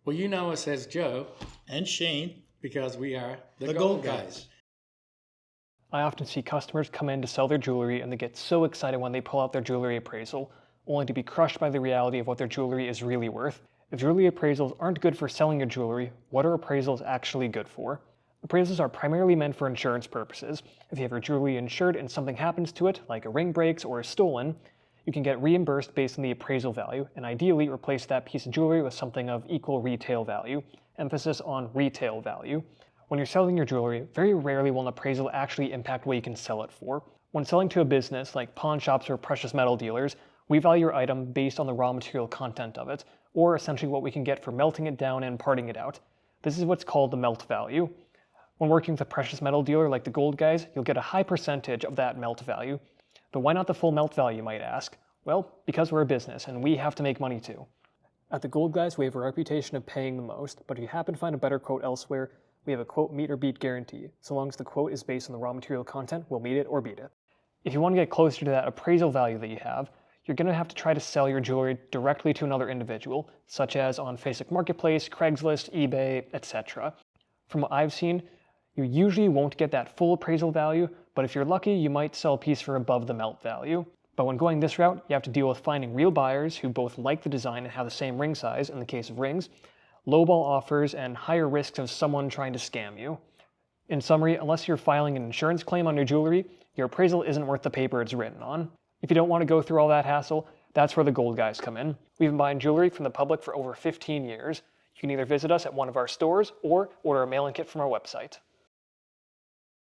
Well, you know us as Joe and Shane because we are the Gold Guys. I often see customers come in to sell their jewelry and they get so excited when they pull out their jewelry appraisal, only to be crushed by the reality of what their jewelry is really worth. If jewelry appraisals aren't good for selling your jewelry, what are appraisals actually good for? Appraisals are primarily meant for insurance purposes. If you have your jewelry insured and something happens to it, like a ring breaks or is stolen, you can get reimbursed based on the appraisal value, and ideally replace that piece of jewelry with something of equal retail value, emphasis on retail value. When you're selling your jewelry, very rarely will an appraisal actually impact what you can sell it for. When selling to a business, like pawn shops or precious metal dealers, we value your item based on the raw material content of it, or essentially what we can get for melting it down and parting it out. This is what's called the melt value. When working with a precious metal dealer like the Gold Guys, you'll get a high percentage of that melt value. But why not the full melt value, you might ask? Well, because we're a business and we have to make money too. At the Gold Guys, we have a reputation of paying the most, but if you happen to find a better quote elsewhere, we have a quote meet or beat guarantee. So long as the quote is based on the raw material content, we'll meet it or beat it. If you want to get closer to that appraisal value that you have, you're going to have to try to sell your jewelry directly to another individual, such as on Facebook Marketplace, Craigslist, eBay, etc. From what I've seen, you usually won't get that full appraisal value, but if you're lucky, you might sell a piece for above the melt value. But when going this route, you have to deal with finding real buyers who both like the design and have the same ring size in the case of rings, lowball offers, and higher risks of someone trying to scam you. In summary, unless you're filing an insurance claim on your jewelry, your appraisal isn't worth the paper it's written on. If you don't want to go through all that hassle, that's where the Gold Guys come in. We've been buying jewelry from the public for over 15 years. You can either visit us at one of our stores or order a mailing kit from our website.